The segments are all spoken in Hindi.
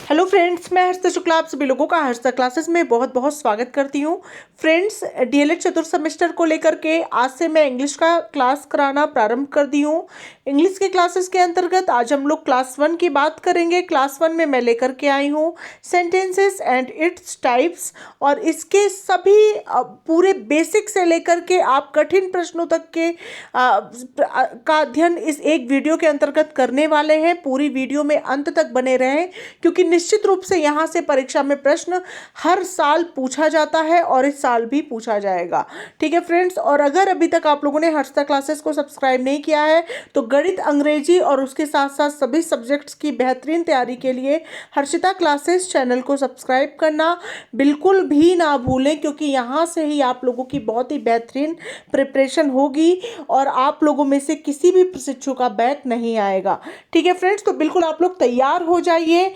हेलो फ्रेंड्स, मैं हर्षिता शुक्ला आप सभी लोगों का हर्षिता क्लासेस में बहुत बहुत स्वागत करती हूँ। फ्रेंड्स, डीएलएड चतुर्थ सेमेस्टर को लेकर के आज से मैं इंग्लिश का क्लास कराना प्रारंभ कर दी हूँ। इंग्लिश के क्लासेस के अंतर्गत आज हम लोग क्लास 1 की बात करेंगे। क्लास 1 में मैं लेकर के आई हूँ सेंटेंसेस एंड इट्स टाइप्स, और इसके सभी पूरे बेसिक से लेकर के आप कठिन प्रश्नों तक के का अध्ययन इस एक वीडियो के अंतर्गत करने वाले हैं। पूरी वीडियो में अंत तक बने रहें, क्योंकि निश्चित रूप से यहाँ से परीक्षा में प्रश्न हर साल पूछा जाता है और इस साल भी पूछा जाएगा। ठीक है फ्रेंड्स, और अगर अभी तक आप लोगों ने हर्षिता क्लासेस को सब्सक्राइब नहीं किया है तो गणित, अंग्रेजी और उसके साथ साथ सभी सब्जेक्ट्स की बेहतरीन तैयारी के लिए हर्षिता क्लासेस चैनल को सब्सक्राइब करना बिल्कुल भी ना भूलें, क्योंकि यहाँ से ही आप लोगों की बहुत ही बेहतरीन प्रिपरेशन होगी और आप लोगों में से किसी भी प्रशिक्षु का बैक नहीं आएगा। ठीक है फ्रेंड्स, तो बिल्कुल आप लोग तैयार हो जाइए,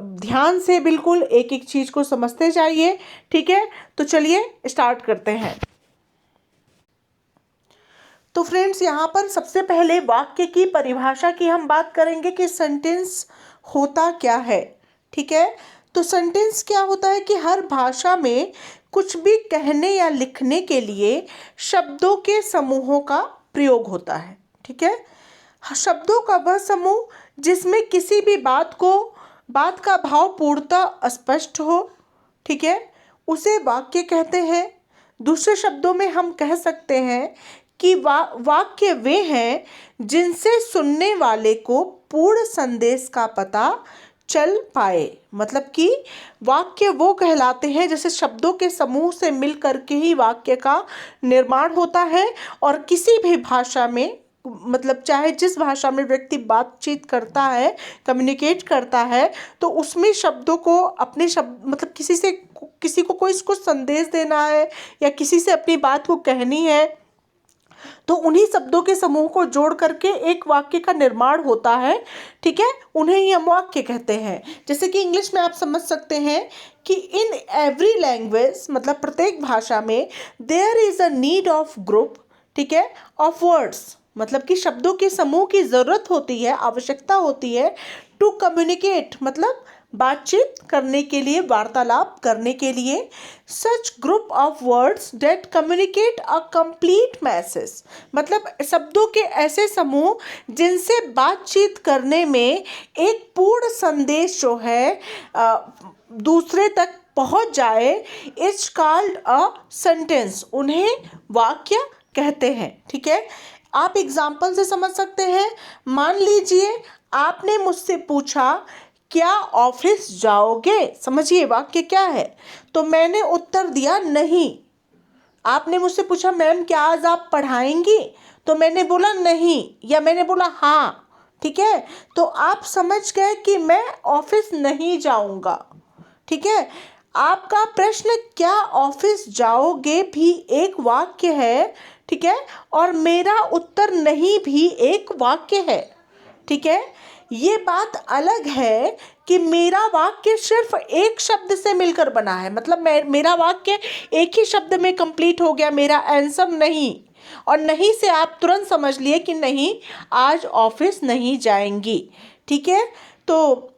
ध्यान से बिल्कुल एक एक चीज को समझते जाइए। ठीक है, तो चलिए स्टार्ट करते हैं। तो फ्रेंड्स, यहाँ पर सबसे पहले वाक्य की परिभाषा की हम बात करेंगे कि सेंटेंस होता क्या है। ठीक है, तो सेंटेंस क्या होता है कि हर भाषा में कुछ भी कहने या लिखने के लिए शब्दों के समूहों का प्रयोग होता है। ठीक है, शब्दों का वह समूह जिसमें किसी भी बात का भाव पूर्णतः स्पष्ट हो, ठीक है, उसे वाक्य कहते हैं। दूसरे शब्दों में हम कह सकते हैं कि वाक्य वे हैं जिनसे सुनने वाले को पूर्ण संदेश का पता चल पाए। मतलब कि वाक्य वो कहलाते हैं जैसे शब्दों के समूह से मिल करके ही वाक्य का निर्माण होता है, और किसी भी भाषा में, मतलब चाहे जिस भाषा में व्यक्ति बातचीत करता है, कम्युनिकेट करता है, तो उसमें शब्दों को अपने शब्द, मतलब किसी को कोई इसको संदेश देना है या किसी से अपनी बात को कहनी है, तो उन्हीं शब्दों के समूह को जोड़ करके एक वाक्य का निर्माण होता है। ठीक है, उन्हें ही हम वाक्य कहते हैं। जैसे कि इंग्लिश में आप समझ सकते हैं कि इन एवरी लैंग्वेज, मतलब प्रत्येक भाषा में there is a need of group, ठीक है, ऑफ वर्ड्स, मतलब कि शब्दों के समूह की ज़रूरत होती है, आवश्यकता होती है टू कम्युनिकेट, मतलब बातचीत करने के लिए, वार्तालाप करने के लिए। Such group of words that communicate a complete message, मतलब शब्दों के ऐसे समूह जिनसे बातचीत करने में एक पूर्ण संदेश जो है दूसरे तक पहुंच जाए, इट्स कॉल्ड अ सेंटेंस, उन्हें वाक्य कहते हैं। ठीक है, आप एग्जाम्पल से समझ सकते हैं। मान लीजिए आपने मुझसे पूछा क्या ऑफिस जाओगे, समझिए वाक्य क्या है। तो मैंने उत्तर दिया नहीं। आपने मुझसे पूछा मैम क्या आज आप पढ़ाएंगी, तो मैंने बोला नहीं, या मैंने बोला हाँ। ठीक है, तो आप समझ गए कि मैं ऑफिस नहीं जाऊंगा। ठीक है, आपका प्रश्न क्या ऑफिस जाओगे भी एक वाक्य है। ठीक है, और मेरा उत्तर नहीं भी एक वाक्य है। ठीक है, ये बात अलग है कि मेरा वाक्य सिर्फ एक शब्द से मिलकर बना है, मतलब मेरा वाक्य एक ही शब्द में कंप्लीट हो गया, मेरा आंसर नहीं, और नहीं से आप तुरंत समझ लिए कि नहीं आज ऑफिस नहीं जाएंगी। ठीक है, तो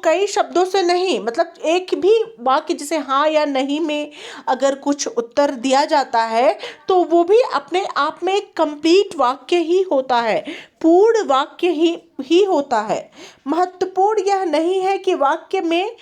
कई शब्दों से नहीं, मतलब एक भी वाक्य जैसे हाँ या नहीं में अगर कुछ उत्तर दिया जाता है तो वो भी अपने आप में एक कंप्लीट वाक्य ही होता है, पूर्ण वाक्य ही होता है। महत्वपूर्ण यह नहीं है कि वाक्य में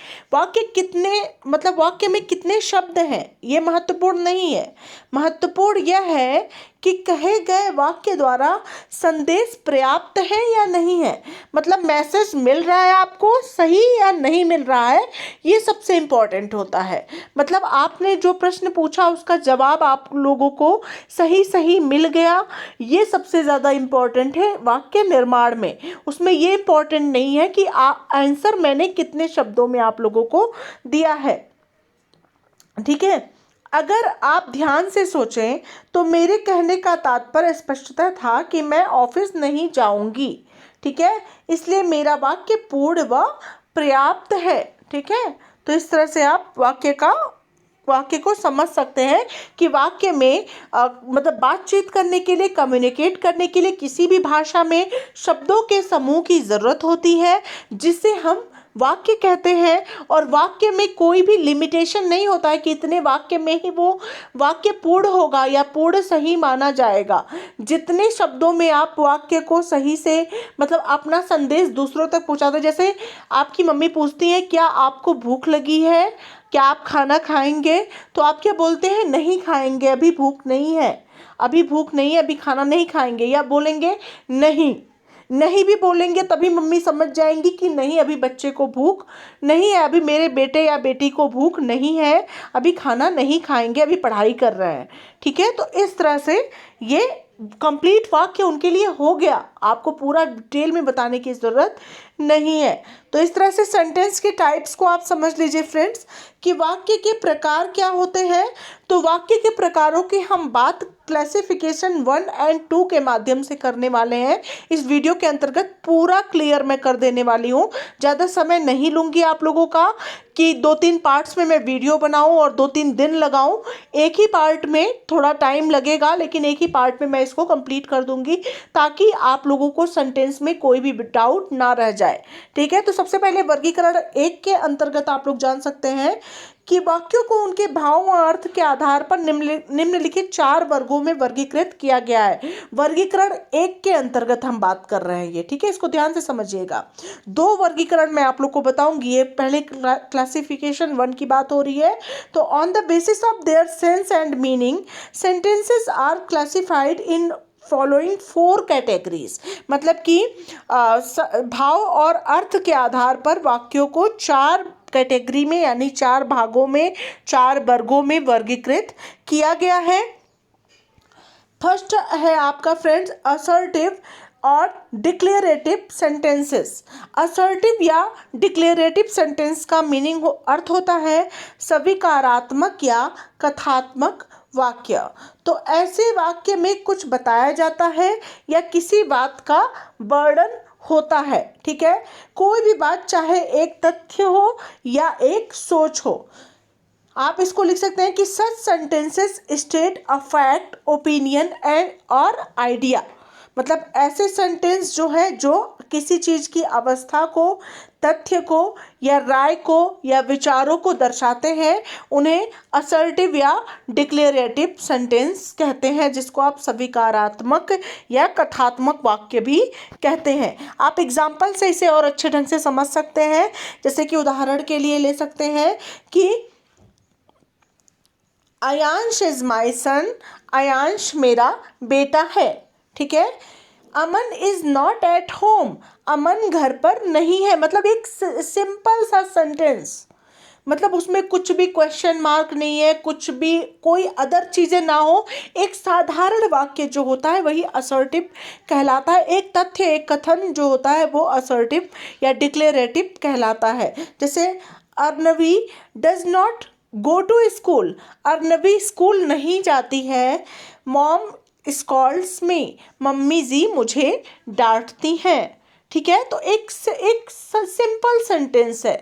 कितने शब्द हैं, ये महत्वपूर्ण नहीं है। महत्वपूर्ण यह है कि कहे गए वाक्य द्वारा संदेश पर्याप्त है या नहीं है, मतलब मैसेज मिल रहा है आपको सही या नहीं मिल रहा है, ये सबसे इम्पोर्टेंट होता है। मतलब आपने जो प्रश्न पूछा उसका जवाब आप लोगों को सही मिल गया, ये सबसे ज़्यादा इम्पोर्टेंट है वाक्य निर्माण में। उसमें ये इम्पोर्टेंट नहीं है कि आंसर मैंने कितने शब्दों में आप लोगों को दिया है। ठीक है, अगर आप ध्यान से सोचें तो मेरे कहने का तात्पर्य स्पष्टता था कि मैं ऑफिस नहीं जाऊंगी। ठीक है, इसलिए मेरा वाक्य पूर्ण व पर्याप्त है। ठीक है, तो इस तरह से आप वाक्य को समझ सकते हैं कि वाक्य में मतलब बातचीत करने के लिए, कम्युनिकेट करने के लिए किसी भी भाषा में शब्दों के समूह की ज़रूरत होती है जिससे हम वाक्य कहते हैं। और वाक्य में कोई भी लिमिटेशन नहीं होता है कि इतने वाक्य में ही वो वाक्य पूर्ण होगा या पूर्ण सही माना जाएगा। जितने शब्दों में आप वाक्य को सही से मतलब अपना संदेश दूसरों तक पहुंचाते, जैसे आपकी मम्मी पूछती है क्या आपको भूख लगी है, क्या आप खाना खाएंगे, तो आप क्या बोलते हैं, नहीं खाएंगे, अभी भूख नहीं है, अभी भूख नहीं है, अभी खाना नहीं खाएंगे, या बोलेंगे नहीं। नहीं भी बोलेंगे तभी मम्मी समझ जाएंगी कि नहीं अभी बच्चे को भूख नहीं है, अभी मेरे बेटे या बेटी को भूख नहीं है, अभी खाना नहीं खाएंगे, अभी पढ़ाई कर रहे हैं। ठीक है, तो इस तरह से ये कंप्लीट वाक्य उनके लिए हो गया, आपको पूरा डिटेल में बताने की ज़रूरत नहीं है। तो इस तरह से सेंटेंस के टाइप्स को आप समझ लीजिए फ्रेंड्स कि वाक्य के प्रकार क्या होते हैं। तो वाक्य के प्रकारों की हम बात क्लासिफिकेशन 1 और 2 के माध्यम से करने वाले हैं। इस वीडियो के अंतर्गत पूरा क्लियर मैं कर देने वाली हूँ। ज़्यादा समय नहीं लूँगी आप लोगों का कि 2-3 पार्ट्स में मैं वीडियो बनाऊँ और 2-3 दिन लगाऊँ। एक ही पार्ट में थोड़ा टाइम लगेगा, लेकिन एक ही पार्ट में मैं इसको कंप्लीट कर दूँगी ताकि आप लोगों को सेंटेंस में कोई भी डाउट ना रह जाए। ठीक है, तो सबसे पहले वर्गीकरण 1 के अंतर्गत आप लोग जान सकते हैं कि वाक्यों को उनके भाव और अर्थ के आधार पर निम्नलिखित 4 वर्गों में वर्गीकृत किया गया है। वर्गीकरण 1 के अंतर्गत हम बात कर रहे हैं ये। ठीक है, इसको ध्यान से समझिएगा। 2 वर्गीकरण मैं आप लोग को बताऊंगी। ये पहले क्लासिफिकेशन 1 की बात हो रही है। तो on the basis of there sense and meaning sentences are classified in following 4 categories. मतलब कि भाव और अर्थ के आधार पर वाक्यों को 4 कैटेगरी में यानी 4 भागों में 4 वर्गों में वर्गीकृत किया गया है। फर्स्ट है आपका फ्रेंड्स असर्टिव और डिक्लेरेटिव सेंटेंसेस। असर्टिव या डिक्लेरेटिव सेंटेंस का मीनिंग अर्थ होता है स्वीकारात्मक या कथात्मक वाक्य। तो ऐसे वाक्य में कुछ बताया जाता है या किसी बात का वर्णन होता है। ठीक है, कोई भी बात चाहे एक तथ्य हो या एक सोच हो। आप इसको लिख सकते हैं कि such sentences state a fact, opinion and और आइडिया। मतलब ऐसे सेंटेंस जो है जो किसी चीज़ की अवस्था को, तथ्य को या राय को या विचारों को दर्शाते हैं, उन्हें असर्टिव या डिक्लेरेटिव सेंटेंस कहते हैं, जिसको आप स्वीकारात्मक या कथात्मक वाक्य भी कहते हैं। आप एग्जाम्पल से इसे और अच्छे ढंग से समझ सकते हैं। जैसे कि उदाहरण के लिए ले सकते हैं कि अयांश इज माई सन, अयांश मेरा बेटा है। ठीक है, अमन इज नॉट एट होम, अमन घर पर नहीं है। मतलब एक सिंपल सा सेंटेंस, मतलब उसमें कुछ भी क्वेश्चन मार्क नहीं है, कुछ भी कोई अदर चीज़ें ना हो। एक साधारण वाक्य जो होता है वही असर्टिव कहलाता है। एक तथ्य, एक कथन जो होता है वो असर्टिव या डिक्लेरेटिव कहलाता है। जैसे Arnavi does not go to school, Arnavi school नहीं जाती है। मॉम स्कॉल्ड्स मी, मम्मी जी मुझे डांटती हैं। ठीक है, तो एक सिंपल सेंटेंस है।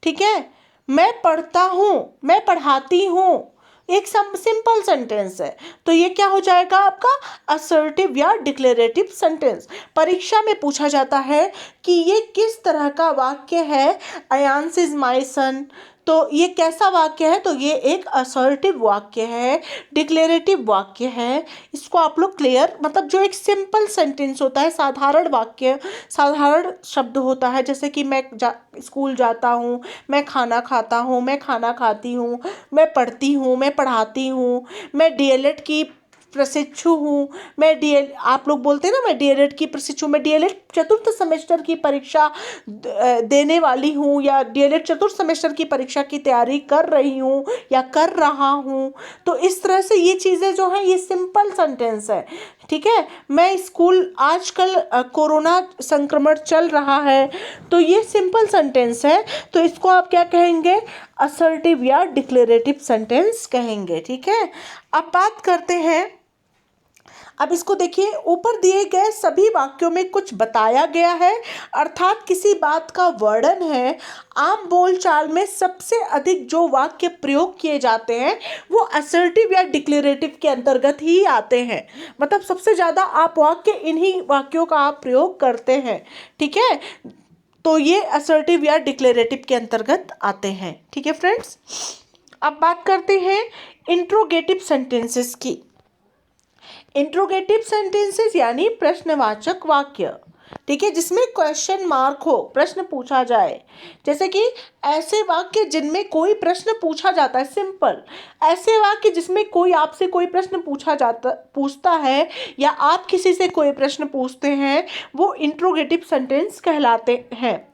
ठीक है, मैं पढ़ता हूँ, मैं पढ़ाती हूँ, एक सिंपल सेंटेंस है। तो ये क्या हो जाएगा आपका असर्टिव या डिक्लेरेटिव सेंटेंस। परीक्षा में पूछा जाता है कि ये किस तरह का वाक्य है, अयांश इज माई सन, तो ये कैसा वाक्य है, तो ये एक असर्टिव वाक्य है, डिक्लेरेटिव वाक्य है। इसको आप लोग क्लियर, मतलब जो एक सिंपल सेंटेंस होता है, साधारण वाक्य, साधारण शब्द होता है। जैसे कि मैं स्कूल जाता हूँ, मैं खाना खाता हूँ, मैं खाना खाती हूँ, मैं पढ़ती हूँ, मैं पढ़ाती हूँ, मैं डीएलएड की प्रशिक्षु हूँ, मैं आप लोग बोलते हैं ना मैं डीएलएड की प्रशिक्षु, मैं डीएलएड चतुर्थ सेमेस्टर की परीक्षा देने वाली हूँ या डीएलएड चतुर्थ सेमेस्टर की परीक्षा की तैयारी कर रही हूँ या कर रहा हूँ। तो इस तरह से ये चीज़ें जो हैं ये सिंपल सेंटेंस है। ठीक है, मैं स्कूल, आजकल कोरोना संक्रमण चल रहा है, तो ये सिंपल सेंटेंस है। तो इसको आप क्या कहेंगे, असर्टिव या डिक्लेरेटिव सेंटेंस कहेंगे। ठीक है, अब बात करते हैं, अब इसको देखिए, ऊपर दिए गए सभी वाक्यों में कुछ बताया गया है, अर्थात किसी बात का वर्णन है। आम बोलचाल में सबसे अधिक जो वाक्य प्रयोग किए जाते हैं वो असर्टिव या डिक्लेरेटिव के अंतर्गत ही आते हैं। मतलब सबसे ज़्यादा आप वाक्य इन्हीं वाक्यों का आप प्रयोग करते हैं। ठीक है, तो ये असर्टिव या डिक्लेरेटिव के अंतर्गत आते हैं। ठीक है फ्रेंड्स, अब बात करते हैं इंट्रोगेटिव सेंटेंसेस की। इंट्रोगेटिव सेंटेंसेस यानी प्रश्नवाचक वाक्य, ठीक है, जिसमें क्वेश्चन मार्क हो, प्रश्न पूछा जाए। जैसे कि ऐसे वाक्य जिनमें कोई प्रश्न पूछा जाता है, सिंपल। ऐसे वाक्य जिसमें कोई आपसे कोई प्रश्न पूछता है या आप किसी से कोई प्रश्न पूछते हैं, वो इंट्रोगेटिव सेंटेंस कहलाते हैं।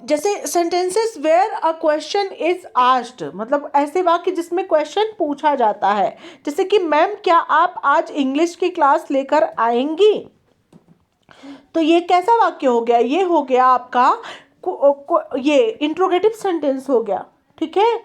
जैसे sentences where a question is asked, मतलब ऐसे वाक्य जिसमें क्वेश्चन पूछा जाता है। जैसे कि मैम क्या आप आज इंग्लिश की क्लास लेकर आएंगी? तो ये कैसा वाक्य हो गया? ये हो गया आपका ये इंट्रोगेटिव सेंटेंस हो गया। ठीक है,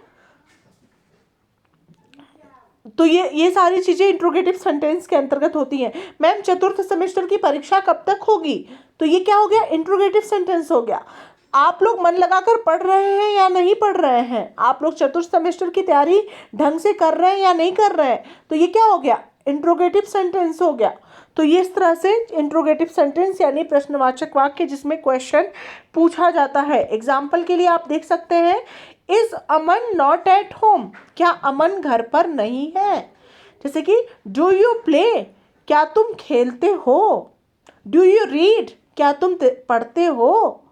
तो ये सारी चीजें इंट्रोगेटिव सेंटेंस के अंतर्गत होती हैं। मैम चतुर्थ सेमेस्टर की परीक्षा कब तक होगी? तो ये क्या हो गया? इंट्रोगेटिव सेंटेंस हो गया। आप लोग मन लगाकर पढ़ रहे हैं या नहीं पढ़ रहे हैं? आप लोग चतुर्थ सेमेस्टर की तैयारी ढंग से कर रहे हैं या नहीं कर रहे हैं? तो ये क्या हो गया? इंट्रोगेटिव सेंटेंस हो गया। तो ये इस तरह से इंट्रोगेटिव सेंटेंस यानी प्रश्नवाचक वाक्य जिसमें क्वेश्चन पूछा जाता है। एग्जाम्पल के लिए आप देख सकते हैं, is Aman not at home, क्या अमन घर पर नहीं है? जैसे कि डू यू प्ले, क्या तुम खेलते हो? डू यू रीड, क्या तुम पढ़ते हो?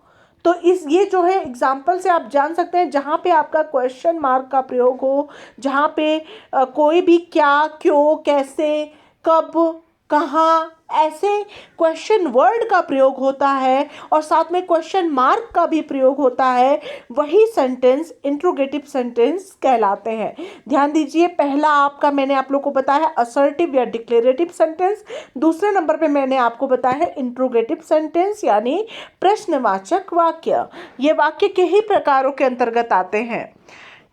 तो ये जो है एग्जाम्पल से आप जान सकते हैं, जहाँ पे आपका क्वेश्चन मार्क का प्रयोग हो, जहाँ पे कोई भी क्या, क्यों, कैसे, कब, कहाँ, ऐसे क्वेश्चन वर्ड का प्रयोग होता है और साथ में क्वेश्चन मार्क का भी प्रयोग होता है, वही सेंटेंस इंट्रोगेटिव सेंटेंस कहलाते हैं। ध्यान दीजिए, पहला आपका मैंने आप लोग को बताया है असर्टिव या डिक्लेरेटिव सेंटेंस, दूसरे नंबर पे मैंने आपको बताया है इंट्रोगेटिव सेंटेंस यानी प्रश्नवाचक वाक्य। ये वाक्य के ही प्रकारों के अंतर्गत आते हैं।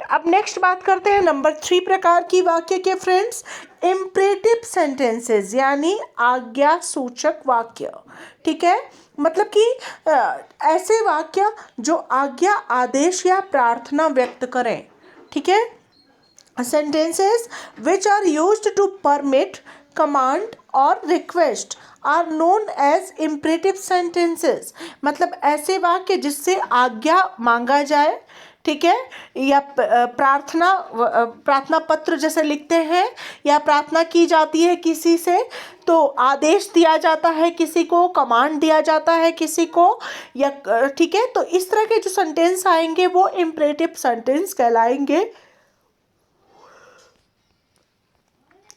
अब नेक्स्ट बात करते हैं नंबर 3 प्रकार की वाक्य के फ्रेंड्स, इम्परेटिव सेंटेंसेस यानी आज्ञा सूचक वाक्य। ठीक है, मतलब कि ऐसे वाक्य जो आज्ञा, आदेश या प्रार्थना व्यक्त करें। ठीक है, sentences which are used to permit, command और request are known as imperative sentences। मतलब ऐसे वाक्य जिससे आज्ञा मांगा जाए, ठीक है, या प्रार्थना पत्र जैसे लिखते हैं या प्रार्थना की जाती है किसी से, तो आदेश दिया जाता है किसी को, कमांड दिया जाता है किसी को, या ठीक है, तो इस तरह के जो सेंटेंस आएंगे वो इम्परेटिव सेंटेंस कहलाएंगे।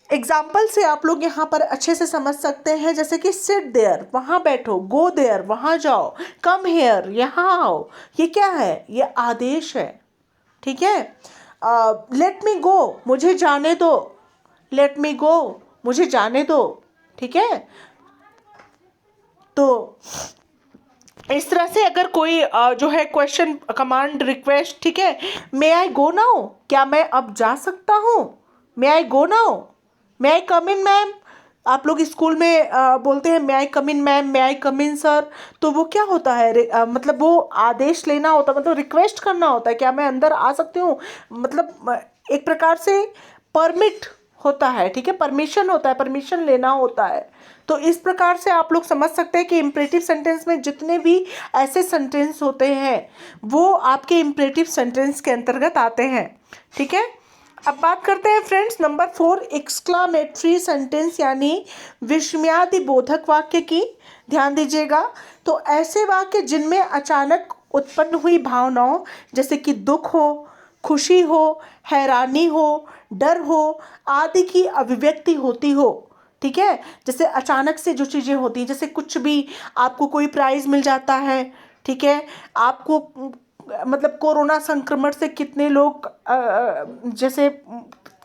एग्जाम्पल से आप लोग यहाँ पर अच्छे से समझ सकते हैं, जैसे कि सिट देयर, वहाँ बैठो, गो देयर, वहाँ जाओ, कम हेयर, यहाँ आओ। ये क्या है? ये आदेश है। ठीक है, लेट मी गो, मुझे जाने दो, लेट मी गो, मुझे जाने दो। ठीक है, तो इस तरह से अगर कोई जो है क्वेश्चन, कमांड, रिक्वेस्ट, ठीक है, मे आई गो नाउ, क्या मैं अब जा सकता हूँ? May I go now, may I come in ma'am. आप लोग स्कूल में बोलते हैं मे I come in ma'am, may I come in sir, तो वो क्या होता है? मतलब वो आदेश लेना होता है, मतलब रिक्वेस्ट करना होता है, क्या मैं अंदर आ सकती हूँ? मतलब एक प्रकार से परमिट होता है, ठीक है, परमिशन होता है, परमिशन लेना होता है। तो इस प्रकार से आप लोग समझ सकते हैं कि इम्परेटिव सेंटेंस में जितने भी ऐसे सेंटेंस होते हैं वो आपके इम्परेटिव सेंटेंस के अंतर्गत आते हैं। ठीक है, अब बात करते हैं फ्रेंड्स नंबर 4 एक्सक्लामेटरी सेंटेंस यानी विस्मयादि बोधक वाक्य की। ध्यान दीजिएगा, तो ऐसे वाक्य जिनमें अचानक उत्पन्न हुई भावनाओं जैसे कि दुख हो, खुशी हो, हैरानी हो, डर हो आदि की अभिव्यक्ति होती हो। ठीक है, जैसे अचानक से जो चीज़ें होती हैं, जैसे कुछ भी आपको कोई प्राइज़ मिल जाता है, ठीक है, आपको मतलब कोरोना संक्रमण से कितने लोग जैसे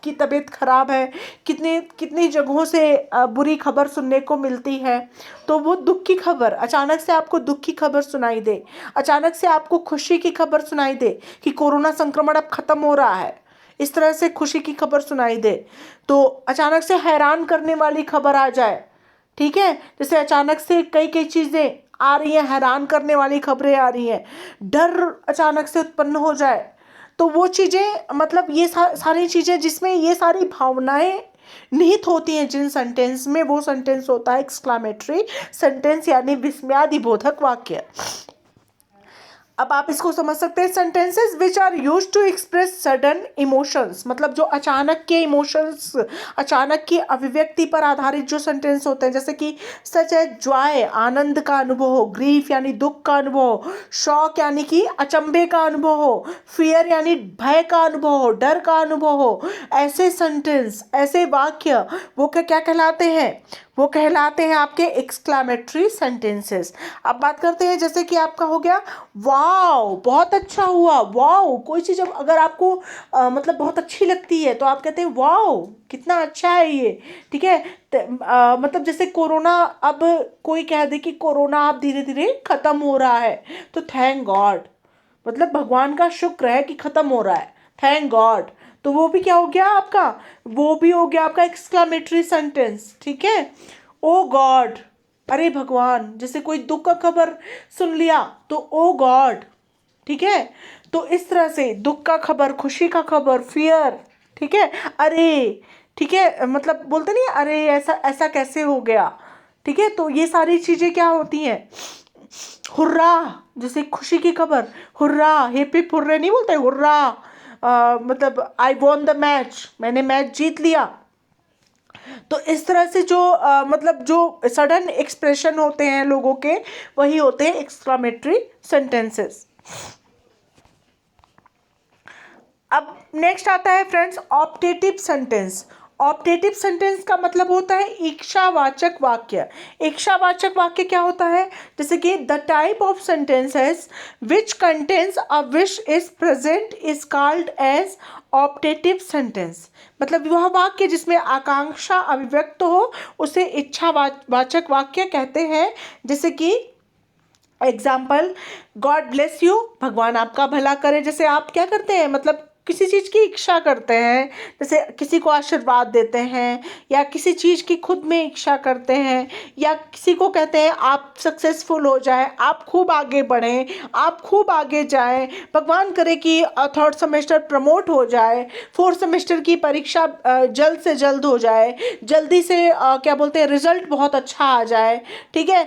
की तबीयत खराब है, कितनी जगहों से बुरी खबर सुनने को मिलती है, तो वो दुख की खबर, अचानक से आपको दुख की खबर सुनाई दे, अचानक से आपको खुशी की खबर सुनाई दे कि कोरोना संक्रमण अब ख़त्म हो रहा है, इस तरह से खुशी की खबर सुनाई दे, तो अचानक से हैरान करने वाली खबर आ जाए। ठीक है, जैसे अचानक से कई चीज़ें आ रही हैं, हैरान करने वाली खबरें आ रही हैं, डर अचानक से उत्पन्न हो जाए, तो वो चीज़ें, मतलब ये सारी चीज़ें जिसमें ये सारी भावनाएं निहित होती हैं जिन सेंटेंस में, वो सेंटेंस होता है एक्सक्लामेटरी सेंटेंस यानी विस्मयादिबोधक वाक्य। अब आप इसको समझ सकते हैं, sentences which are use to express sudden emotions, मतलब जो अचानक के इमोशंस, अचानक की अभिव्यक्ति पर आधारित जो सेंटेंस होते हैं, जैसे कि सच है जॉय, आनंद का अनुभव हो, ग्रीफ यानी दुख का अनुभव हो, शॉक यानी कि अचंभे का अनुभव हो, फियर यानी भय का अनुभव हो, डर का अनुभव हो, ऐसे सेंटेंस, ऐसे वाक्य वो क्या कहलाते हैं, वो कहलाते हैं आपके एक्सक्लामेटरी सेंटेंसेस। अब बात करते हैं, जैसे कि आपका हो गया वाओ, बहुत अच्छा हुआ, वाओ, कोई चीज़ अगर आपको मतलब बहुत अच्छी लगती है तो आप कहते हैं वाओ कितना अच्छा है ये, ठीक है। मतलब जैसे कोरोना, अब कोई कह दे कि कोरोना अब धीरे धीरे ख़त्म हो रहा है तो थैंक गॉड, मतलब भगवान का शुक्र है कि ख़त्म हो रहा है, थैंक गॉड। तो वो भी क्या हो गया आपका, वो भी हो गया आपका एक्सक्लामेटरी सेंटेंस, ठीक है। ओ गॉड, अरे भगवान, जैसे कोई दुख का खबर सुन लिया तो ओ गॉड, ठीक है। तो इस तरह से दुख का खबर, खुशी का खबर, फियर, ठीक है, अरे, ठीक है, मतलब बोलते नहीं अरे ऐसा ऐसा कैसे हो गया, ठीक है। तो ये सारी चीज़ें क्या होती हैं, हुर्रा, जैसे खुशी की खबर, हुर्रा, हिप हिप हुर्रे नहीं बोलते, हुर्रा, मतलब आई वॉन द मैच, मैंने मैच जीत लिया। तो इस तरह से जो मतलब जो सडन एक्सप्रेशन होते हैं लोगों के, वही होते हैं एक्सक्लामेटरी सेंटेंसेस। अब नेक्स्ट आता है friends optative sentence. Optative sentence का मतलब होता है इच्छावाचक वाक्य। इच्छावाचक वाक्य क्या होता है, जैसे कि the type of sentences which contains a wish is present is called as optative sentence. मतलब वह वाक्य जिसमें आकांक्षा अभिव्यक्त हो उसे इच्छावाचक वाक्य कहते हैं। जैसे कि एग्जाम्पल, गॉड ब्लेस यू, भगवान आपका भला करे। जैसे आप क्या करते हैं, मतलब किसी चीज़ की इच्छा करते हैं, जैसे किसी को आशीर्वाद देते हैं या किसी चीज़ की खुद में इच्छा करते हैं, या किसी को कहते हैं आप सक्सेसफुल हो जाए, आप खूब आगे बढ़ें, आप खूब आगे जाएं, भगवान करे कि थर्ड सेमेस्टर प्रमोट हो जाए, फोर्थ सेमेस्टर की परीक्षा जल्द से जल्द हो जाए, जल्दी से क्या बोलते हैं रिजल्ट बहुत अच्छा आ जाए, ठीक है,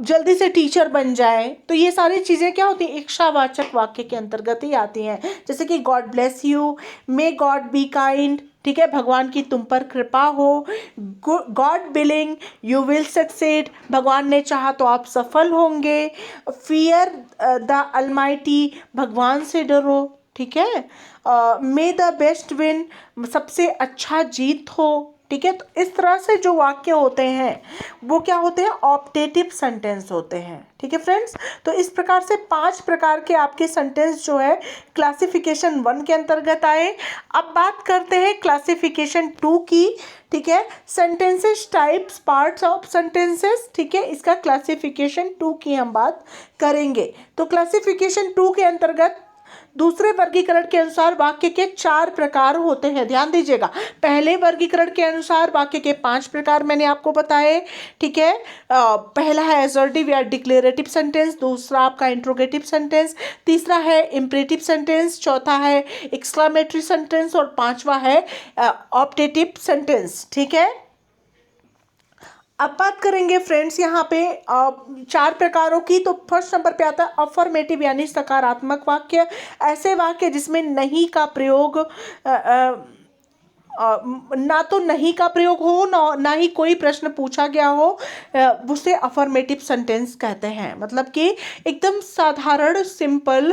जल्दी से टीचर बन जाए। तो ये सारी चीज़ें क्या होती हैं, इच्छावाचक वाक्य के अंतर्गत ही आती हैं। जैसे कि God bless you, may God be kind, ठीक है, भगवान की तुम पर कृपा हो, God willing you will succeed, भगवान ने चाहा तो आप सफल होंगे, फियर द अलमाइटी, भगवान से डरो, ठीक है, मे द बेस्ट विन, सबसे अच्छा जीत हो, ठीक है। तो इस तरह से जो वाक्य होते हैं वो क्या होते हैं, ऑप्टेटिव सेंटेंस होते हैं, ठीक है फ्रेंड्स। तो इस प्रकार से 5 प्रकार के आपके सेंटेंस जो है क्लासिफिकेशन 1 के अंतर्गत आए। अब बात करते हैं क्लासिफिकेशन 2 की, ठीक है, sentences types parts of sentences, ठीक है, इसका क्लासिफिकेशन 2 की हम बात करेंगे। तो क्लासिफिकेशन 2 के अंतर्गत दूसरे वर्गीकरण के अनुसार वाक्य के 4 प्रकार होते हैं, ध्यान दीजिएगा। पहले वर्गीकरण के अनुसार वाक्य के 5 प्रकार मैंने आपको बताए, ठीक है। पहला है असर्टिव या डिक्लेरेटिव सेंटेंस, दूसरा आपका इंट्रोगेटिव सेंटेंस, तीसरा है इंपरेटिव सेंटेंस, चौथा है एक्सक्लामेटरी सेंटेंस और पांचवा है ऑप्टेटिव सेंटेंस, ठीक है। अब बात करेंगे फ्रेंड्स यहाँ पे 4 प्रकारों की। तो फर्स्ट नंबर पे आता है अफर्मेटिव यानी सकारात्मक वाक्य, ऐसे वाक्य जिसमें नहीं का प्रयोग ना तो नहीं का प्रयोग हो ना ही कोई प्रश्न पूछा गया हो, उसे अफर्मेटिव सेंटेंस कहते हैं। मतलब कि एकदम साधारण सिंपल,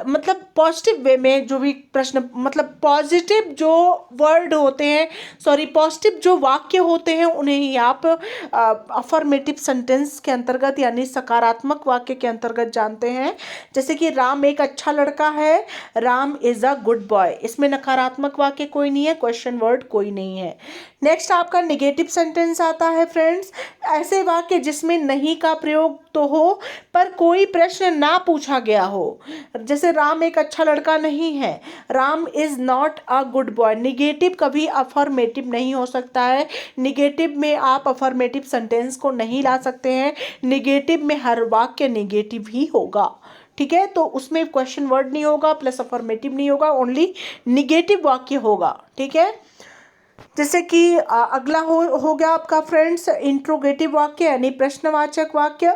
मतलब पॉजिटिव वे में जो भी प्रश्न, मतलब पॉजिटिव जो वर्ड होते हैं, सॉरी पॉजिटिव जो वाक्य होते हैं उन्हें ही आप अफर्मेटिव सेंटेंस के अंतर्गत यानी सकारात्मक वाक्य के अंतर्गत जानते हैं। जैसे कि राम एक अच्छा लड़का है, Ram is a good boy, इसमें नकारात्मक वाक्य कोई नहीं है, क्वेश्चन वर्ड कोई नहीं है। नेक्स्ट आपका नेगेटिव सेंटेंस आता है फ्रेंड्स, ऐसे वाक्य जिसमें नहीं का प्रयोग तो हो पर कोई प्रश्न ना पूछा गया हो। जैसे राम एक अच्छा लड़का नहीं है, Ram is not a good boy, negative कभी अफर्मेटिव नहीं हो सकता है, निगेटिव में आप अफर्मेटिव सेंटेंस को नहीं ला सकते हैं, निगेटिव में हर वाक्य निगेटिव ही होगा, ठीक है। तो उसमें क्वेश्चन वर्ड नहीं होगा प्लस अफर्मेटिव नहीं होगा, ओनली निगेटिव वाक्य होगा, ठीक है। जैसे कि अगला हो गया आपका फ्रेंड्स इंट्रोगेटिव वाक्य यानी प्रश्नवाचक वाक्य।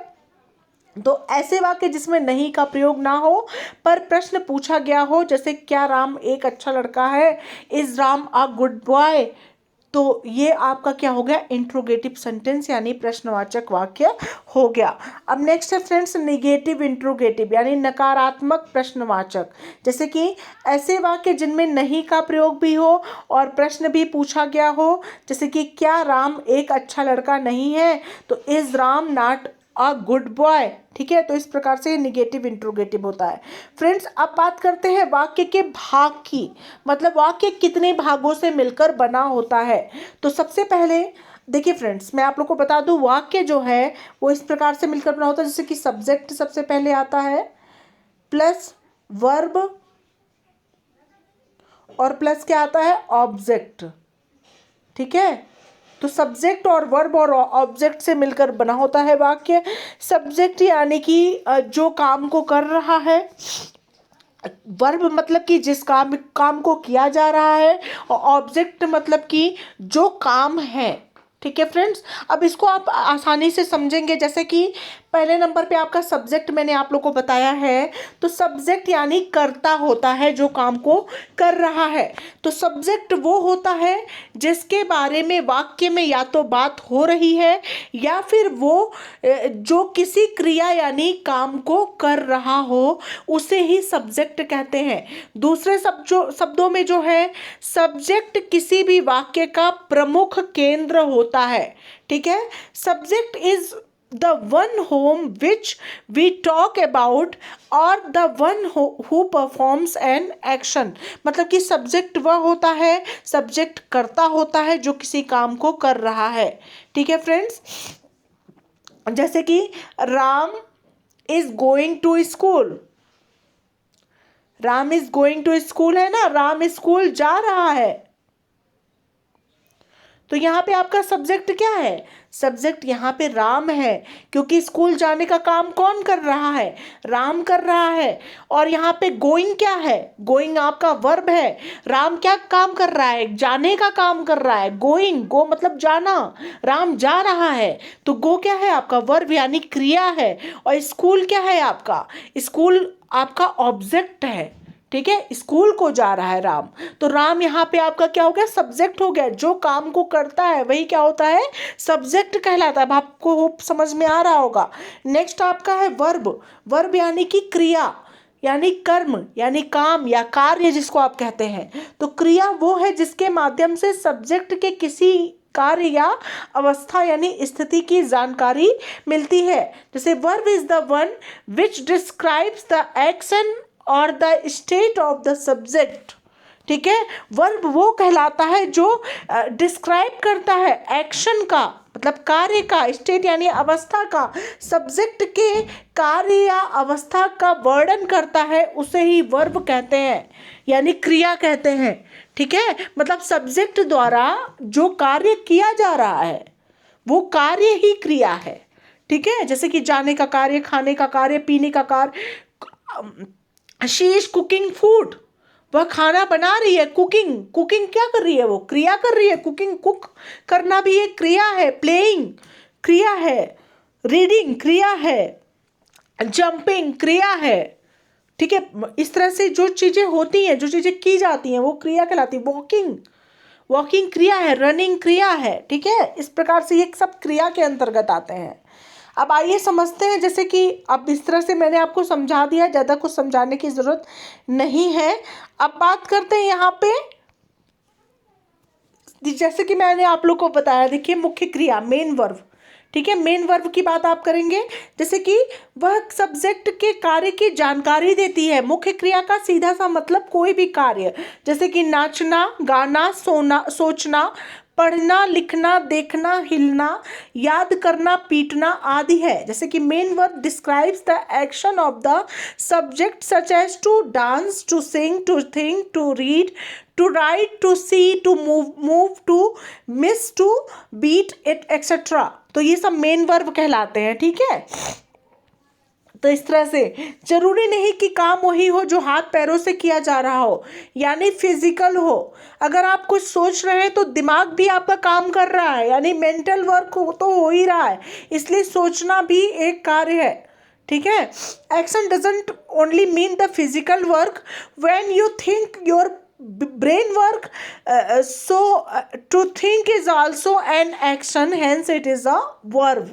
तो ऐसे वाक्य जिसमें नहीं का प्रयोग ना हो पर प्रश्न पूछा गया हो, जैसे क्या राम एक अच्छा लड़का है, is Ram a good boy, तो ये आपका क्या हो गया, इंट्रोगेटिव सेंटेंस यानी प्रश्नवाचक वाक्य हो गया। अब नेक्स्ट है फ्रेंड्स नेगेटिव इंट्रोगेटिव यानी नकारात्मक प्रश्नवाचक, जैसे कि ऐसे वाक्य जिनमें नहीं का प्रयोग भी हो और प्रश्न भी पूछा गया हो, जैसे कि क्या राम एक अच्छा लड़का नहीं है, तो is Ram not a good boy. ठीक है, तो इस प्रकार से निगेटिव इंट्रोगेटिव होता है। फ्रेंड्स अब बात करते हैं वाक्य के भाग की, मतलब वाक्य कितने भागों से मिलकर बना होता है। तो सबसे पहले देखिए फ्रेंड्स, मैं आप लोग को बता दूं वाक्य जो है वो इस प्रकार से मिलकर बना होता है, जैसे कि सब्जेक्ट सबसे पहले आता है, प्लस वर्ब, और प्लस क्या आता है, ऑब्जेक्ट। ठीक है, तो सब्जेक्ट और वर्ब और ऑब्जेक्ट से मिलकर बना होता है वाक्य। सब्जेक्ट यानी कि जो काम को कर रहा है, वर्ब मतलब कि जिस काम को किया जा रहा है, और ऑब्जेक्ट मतलब कि जो काम है। ठीक है फ्रेंड्स, अब इसको आप आसानी से समझेंगे, जैसे कि पहले नंबर पे आपका सब्जेक्ट मैंने आप लोग को बताया है, तो सब्जेक्ट यानी कर्ता होता है जो काम को कर रहा है। तो सब्जेक्ट वो होता है जिसके बारे में वाक्य में या तो बात हो रही है या फिर वो जो किसी क्रिया यानी काम को कर रहा हो उसे ही सब्जेक्ट कहते हैं। दूसरे शब्दों में जो है सब्जेक्ट किसी भी वाक्य का प्रमुख केंद्र होता है। ठीक है, subject is the one whom which we talk about or the one who performs an action, मतलब कि सब्जेक्ट वह होता है, सब्जेक्ट करता होता है जो किसी काम को कर रहा है। ठीक है फ्रेंड्स, जैसे कि Ram is going to school, Ram is going to school है ना, राम स्कूल जा रहा है। तो यहाँ पे आपका सब्जेक्ट क्या है, सब्जेक्ट यहाँ पे राम है, क्योंकि स्कूल जाने का काम कौन कर रहा है, राम कर रहा है। और यहाँ पे गोइंग क्या है, गोइंग आपका वर्ब है, राम क्या काम कर रहा है, जाने का काम कर रहा है। गोइंग, गो मतलब जाना, राम जा रहा है, तो गो क्या है आपका वर्ब यानी क्रिया है। और स्कूल क्या है आपका, स्कूल आपका ऑब्जेक्ट है। ठीक है, स्कूल को जा रहा है राम, तो राम यहाँ पे आपका क्या हो गया, सब्जेक्ट हो गया। जो काम को करता है वही क्या होता है, सब्जेक्ट कहलाता है। अब आपको होप समझ में आ रहा होगा। नेक्स्ट आपका है वर्ब, वर्ब यानी कि क्रिया यानी कर्म यानी काम या कार्य जिसको आप कहते हैं। तो क्रिया वो है जिसके माध्यम से सब्जेक्ट के किसी कार्य या अवस्था यानी स्थिति की जानकारी मिलती है। जैसे verb is the one which describes the action और the state of the subject. ठीक है, वर्ब वो कहलाता है जो डिस्क्राइब करता है एक्शन का मतलब कार्य का, स्टेट यानी अवस्था का, सब्जेक्ट के कार्य या अवस्था का वर्णन करता है, उसे ही वर्ब कहते हैं यानी क्रिया कहते हैं। ठीक है, मतलब सब्जेक्ट द्वारा जो कार्य किया जा रहा है वो कार्य ही क्रिया है। ठीक है, जैसे कि जाने का कार्य, खाने का कार्य, पीने का कार्य। शी इज कुकिंग फूड, वह खाना बना रही है। कुकिंग, कुकिंग क्या कर रही है, वो क्रिया कर रही है। कुकिंग, कुक करना भी एक क्रिया है। प्लेइंग क्रिया है, रीडिंग क्रिया है, जंपिंग क्रिया है। ठीक है, इस तरह से जो चीज़ें होती हैं, जो चीज़ें की जाती हैं वो क्रिया कहलाती है। वॉकिंग, वॉकिंग क्रिया है, रनिंग क्रिया है। ठीक है, इस प्रकार से ये सब क्रिया के अंतर्गत आते हैं। अब आइए समझते हैं, जैसे कि अब इस तरह से मैंने आपको समझा दिया, ज़्यादा कुछ समझाने की ज़रूरत नहीं है। अब बात करते हैं यहाँ पे, जैसे कि मैंने आप लोग को बताया, देखिए मुख्य क्रिया मेन वर्ब। ठीक है, मेन वर्ब की बात आप करेंगे, जैसे कि वह सब्जेक्ट के कार्य की जानकारी देती है। मुख्य क्रिया का सीधा सा मतलब कोई भी कार्य, जैसे कि नाचना, गाना, सोना, सोचना, पढ़ना, लिखना, देखना, हिलना, याद करना, पीटना आदि है। जैसे कि main verb describes the action of the subject such as to dance, to sing, to think, to read, to write, to see, to move, to miss, to beat it etcetera. तो ये सब मेन वर्ब कहलाते हैं। ठीक है, तो इस तरह से जरूरी नहीं कि काम वही हो जो हाथ पैरों से किया जा रहा हो, यानी फिजिकल हो। अगर आप कुछ सोच रहे हैं तो दिमाग भी आपका काम कर रहा है, यानी मेंटल वर्क तो हो ही रहा है, इसलिए सोचना भी एक कार्य है। ठीक है। Action doesn't only mean the physical work, when you think your brain work, so to think is also an action, hence it is a verb।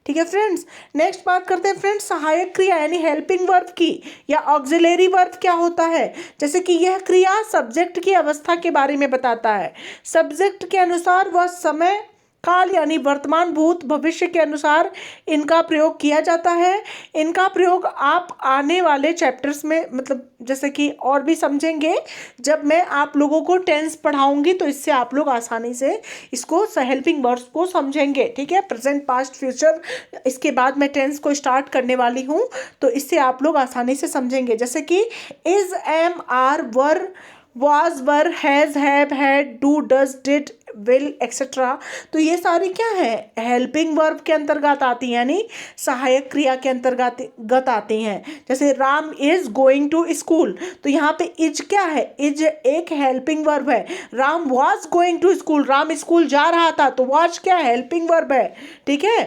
ठीक है फ्रेंड्स। नेक्स्ट बात करते हैं फ्रेंड्स सहायक क्रिया यानी हेल्पिंग वर्ब की, या ऑक्सिलरी वर्ब क्या होता है। जैसे कि यह क्रिया सब्जेक्ट की अवस्था के बारे में बताता है। सब्जेक्ट के अनुसार वह समय काल यानी वर्तमान भूत भविष्य के अनुसार इनका प्रयोग किया जाता है। इनका प्रयोग आप आने वाले चैप्टर्स में मतलब जैसे कि और भी समझेंगे जब मैं आप लोगों को टेंस पढ़ाऊंगी, तो इससे आप लोग आसानी से इसको हेल्पिंग वर्ब्स को समझेंगे। ठीक है, प्रेजेंट पास्ट फ्यूचर, इसके बाद मैं टेंस को स्टार्ट करने वाली हूँ, तो इससे आप लोग आसानी से समझेंगे। जैसे कि is, am, are, were, was, were, has, have, had, do, does, did, will, etc। तो ये सारी क्या है, हेल्पिंग वर्ब के अंतर्गत आती हैं, यानी सहायक क्रिया के अंतर्गत आती हैं। जैसे Ram is going to school, तो यहाँ पे इज क्या है, इज एक हेल्पिंग वर्ब है। Ram was going to school, Ram school जा रहा था, तो वॉज क्या है, हेल्पिंग वर्ब है। ठीक है,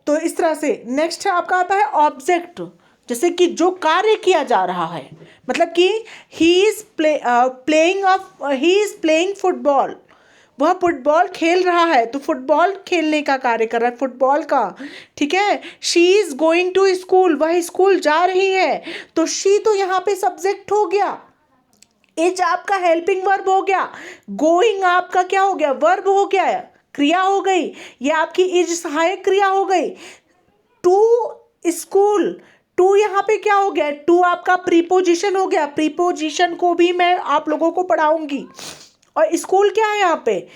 तो इस तरह से नेक्स्ट है आपका आता है ऑब्जेक्ट, जैसे कि जो कार्य किया जा रहा है, मतलब कि ही इज प्लेइंग फुटबॉल, वह फुटबॉल खेल रहा है, तो फुटबॉल खेलने का कार्य कर रहा है, फुटबॉल का। ठीक है, she is going to school, वह स्कूल जा रही है, तो शी तो यहाँ पे सब्जेक्ट हो गया, इज आपका हेल्पिंग वर्ब हो गया, गोइंग आपका क्या हो गया, वर्ब हो गया, क्रिया हो गई, ये आपकी इज सहायक क्रिया हो गई। टू स्कूल, टू यहाँ पे क्या हो गया, टू आपका प्रीपोजिशन हो गया, प्रीपोजिशन को भी मैं आप लोगों को पढ़ाऊंगी। और स्कूल क्या है, यहाँ पे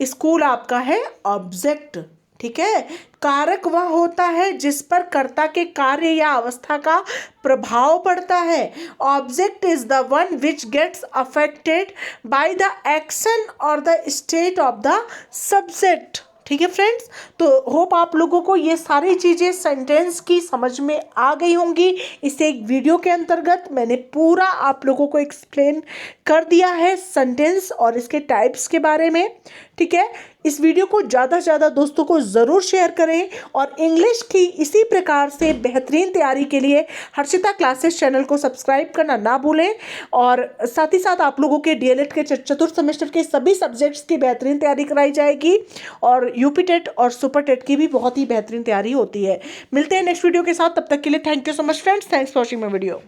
स्कूल आपका है ऑब्जेक्ट। ठीक है, कारक वह होता है जिस पर कर्ता के कार्य या अवस्था का प्रभाव पड़ता है। Object is the one which gets affected by the action और the state of the subject. ठीक है फ्रेंड्स, तो होप आप लोगों को ये सारी चीज़ें सेंटेंस की समझ में आ गई होंगी। इसे एक वीडियो के अंतर्गत मैंने पूरा आप लोगों को एक्सप्लेन कर दिया है सेंटेंस और इसके टाइप्स के बारे में। ठीक है, इस वीडियो को ज़्यादा से ज़्यादा दोस्तों को ज़रूर शेयर करें और इंग्लिश की इसी प्रकार से बेहतरीन तैयारी के लिए हर्षिता क्लासेस चैनल को सब्सक्राइब करना ना भूलें। और साथ ही साथ आप लोगों के डीएलएड के चतुर्थ सेमेस्टर के सभी सब्जेक्ट्स की बेहतरीन तैयारी कराई जाएगी और यूपी टेट और सुपर टेट की भी बहुत ही बेहतरीन तैयारी होती है। मिलते हैं नेक्स्ट वीडियो के साथ, तब तक के लिए thank you so much friends, thanks for watching my video.